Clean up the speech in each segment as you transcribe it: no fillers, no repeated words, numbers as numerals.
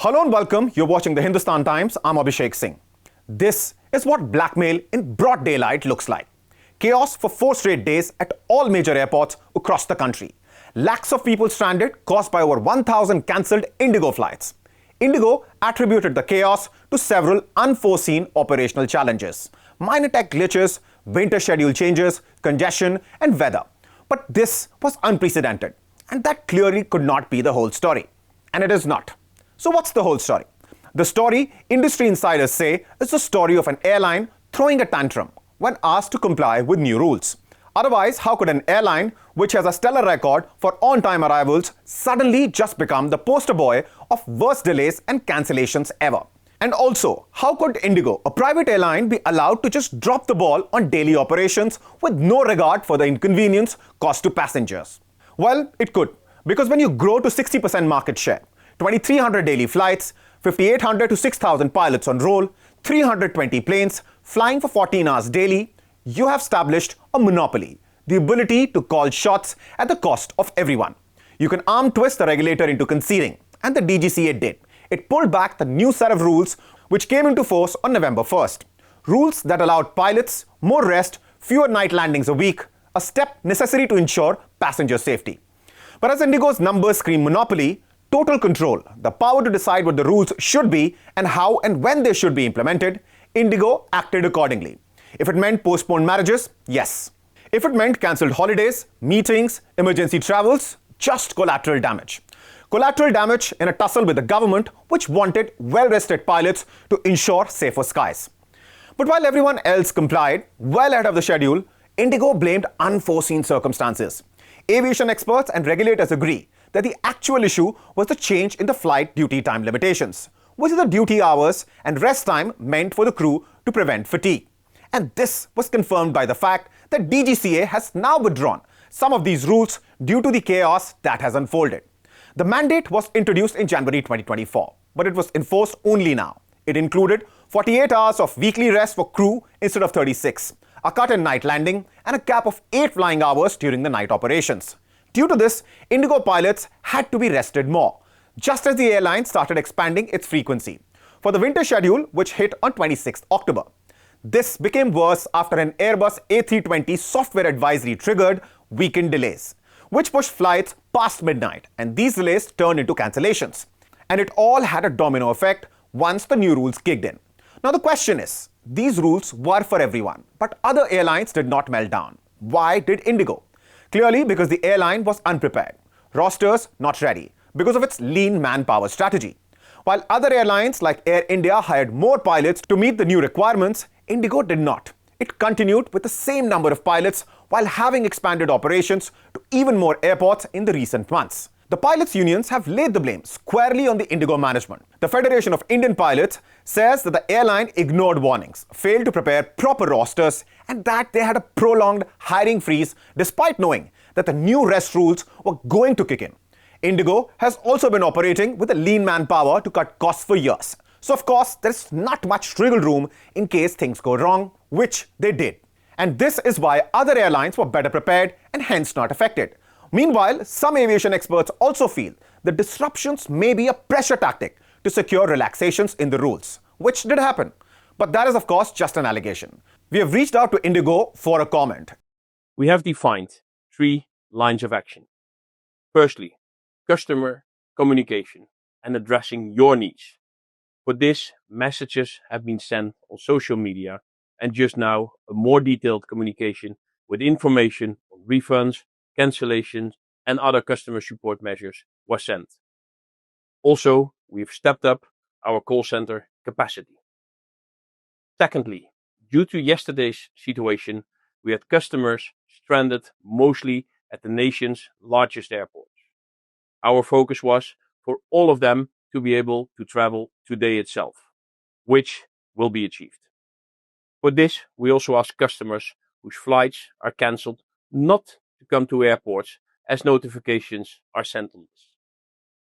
Hello and welcome. You're watching the Hindustan Times. I'm Abhishek Singh. This is what blackmail in broad daylight looks like. Chaos for 4 straight days at all major airports across the country. Lakhs of people stranded caused by over 1,000 cancelled IndiGo flights. IndiGo attributed the chaos to several unforeseen operational challenges. Minor tech glitches, winter schedule changes, congestion and weather. But this was unprecedented. And that clearly could not be the whole story. And it is not. So what's the whole story? The story, industry insiders say, is the story of an airline throwing a tantrum when asked to comply with new rules. Otherwise, how could an airline, which has a stellar record for on-time arrivals, suddenly just become the poster boy of worst delays and cancellations ever? And also, how could IndiGo, a private airline, be allowed to just drop the ball on daily operations with no regard for the inconvenience caused to passengers? Well, it could, because when you grow to 60% market share, 2,300 daily flights, 5,800 to 6,000 pilots on roll, 320 planes, flying for 14 hours daily, you have established a monopoly, the ability to call shots at the cost of everyone. You can arm twist the regulator into conceding, and the DGCA did. It pulled back the new set of rules which came into force on November 1st. Rules that allowed pilots more rest, fewer night landings a week, a step necessary to ensure passenger safety. But as IndiGo's numbers scream monopoly, total control, the power to decide what the rules should be and how and when they should be implemented, IndiGo acted accordingly. If it meant postponed marriages, yes. If it meant cancelled holidays, meetings, emergency travels, just collateral damage. Collateral damage in a tussle with the government, which wanted well-rested pilots to ensure safer skies. But while everyone else complied well ahead of the schedule, IndiGo blamed unforeseen circumstances. Aviation experts and regulators agree that the actual issue was the change in the flight duty time limitations, which is the duty hours and rest time meant for the crew to prevent fatigue. And this was confirmed by the fact that DGCA has now withdrawn some of these rules due to the chaos that has unfolded. The mandate was introduced in January 2024, but it was enforced only now. It included 48 hours of weekly rest for crew instead of 36, a cut in night landing, and a cap of 8 flying hours during the night operations. Due to this, IndiGo pilots had to be rested more, just as the airline started expanding its frequency for the winter schedule, which hit on 26th October. This became worse after an Airbus A320 software advisory triggered weekend delays, which pushed flights past midnight, and these delays turned into cancellations. And it all had a domino effect once the new rules kicked in. Now the question is, these rules were for everyone, but other airlines did not melt down. Why did IndiGo? Clearly because the airline was unprepared. Rosters not ready because of its lean manpower strategy. While other airlines like Air India hired more pilots to meet the new requirements, IndiGo did not. It continued with the same number of pilots while having expanded operations to even more airports in the recent months. The pilots' unions have laid the blame squarely on the IndiGo management. The Federation of Indian Pilots says that the airline ignored warnings, failed to prepare proper rosters, and that they had a prolonged hiring freeze despite knowing that the new rest rules were going to kick in. IndiGo has also been operating with a lean manpower to cut costs for years. So of course, there's not much wriggle room in case things go wrong, which they did. And this is why other airlines were better prepared and hence not affected. Meanwhile, some aviation experts also feel the disruptions may be a pressure tactic to secure relaxations in the rules, which did happen. But that is of course just an allegation. We have reached out to IndiGo for a comment. We have defined 3 lines of action. Firstly, customer communication and addressing your needs. For this, messages have been sent on social media, and just now a more detailed communication with information on refunds, cancellations and other customer support measures was sent. Also, we've stepped up our call center capacity. Secondly, due to yesterday's situation, we had customers stranded mostly at the nation's largest airports. Our focus was for all of them to be able to travel today itself, which will be achieved. For this, we also ask customers whose flights are cancelled not to come to airports as notifications are sent on this.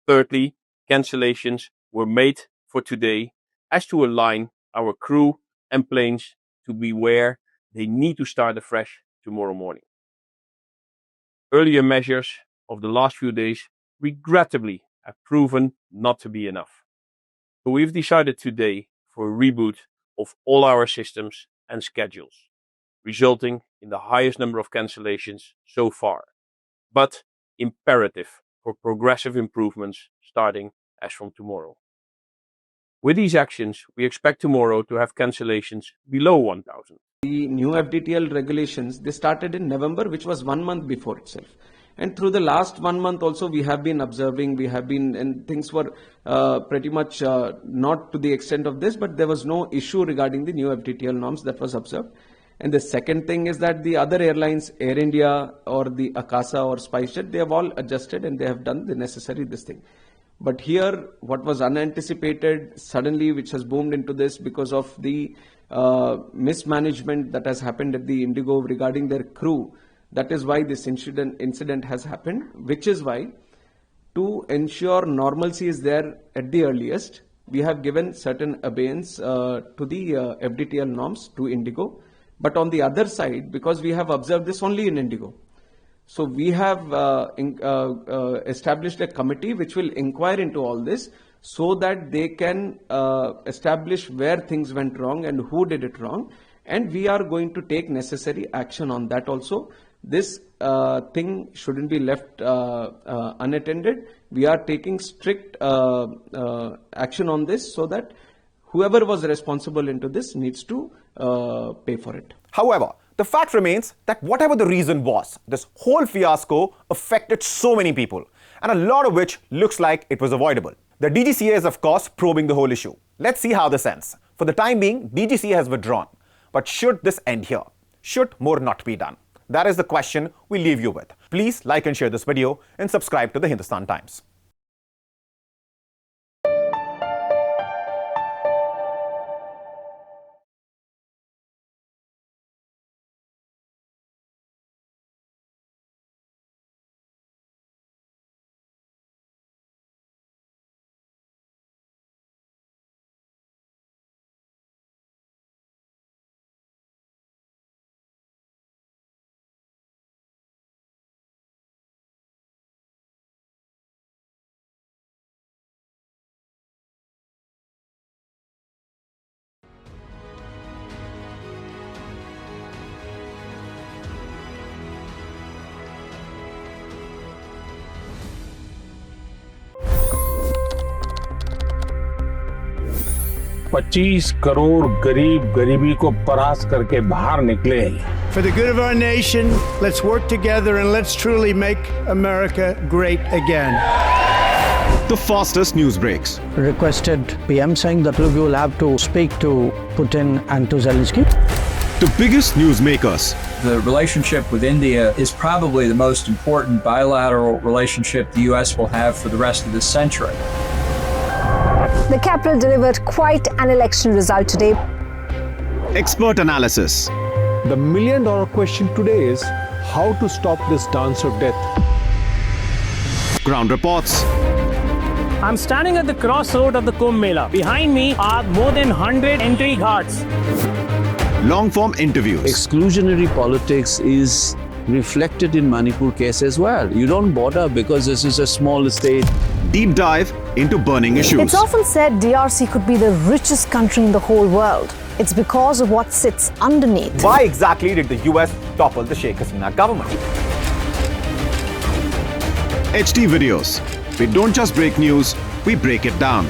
Thirdly, cancellations were made for today as to align our crew and planes to be where they need to start afresh tomorrow morning. Earlier measures of the last few days regrettably have proven not to be enough. So we've decided today for a reboot of all our systems and schedules, resulting in the highest number of cancellations so far, but imperative for progressive improvements starting as from tomorrow. With these actions, we expect tomorrow to have cancellations below 1,000. The new FDTL regulations, they started in November, which was 1 month before itself. And through the last 1 month also, we have been observing, and things were pretty much not to the extent of this, but there was no issue regarding the new FDTL norms that was observed. And the second thing is that the other airlines, Air India or the Akasa or SpiceJet, they have all adjusted and they have done the necessary this thing. But here, what was unanticipated suddenly, which has boomed into this because of the mismanagement that has happened at the IndiGo regarding their crew. That is why this incident has happened, which is why to ensure normalcy is there at the earliest, we have given certain abeyance to the FDTL norms to IndiGo. But on the other side, because we have observed this only in IndiGo, so we have established a committee which will inquire into all this so that they can establish where things went wrong and who did it wrong. And we are going to take necessary action on that also. This thing shouldn't be left unattended. We are taking strict action on this so that whoever was responsible into this needs to pay for it. However, the fact remains that whatever the reason was, this whole fiasco affected so many people, and a lot of which looks like it was avoidable. The DGCA is, of course, probing the whole issue. Let's see how this ends. For the time being, DGCA has withdrawn. But should this end here? Should more not be done? That is the question we leave you with. Please like and share this video and subscribe to the Hindustan Times. $25 crore गरीब गरीबी को परास्त करके बाहर निकले। For the good of our nation, let's work together and let's truly make America great again. The fastest news breaks. Requested PM saying that look, you will have to speak to Putin and to Zelensky. The biggest newsmakers. The relationship with India is probably the most important bilateral relationship the US will have for the rest of this century. The capital delivered quite an election result today. Expert analysis. The million-dollar question today is how to stop this dance of death. Ground reports. I'm standing at the crossroad of the Kumbh Mela. Behind me are more than 100 entry ghats. Long-form interviews. Exclusionary politics is reflected in Manipur case as well. You don't bother because this is a small state. Deep dive into burning issues. It's often said DRC could be the richest country in the whole world. It's because of what sits underneath. Why exactly did the US topple the Sheikh Hasina government? HT videos. We don't just break news, we break it down.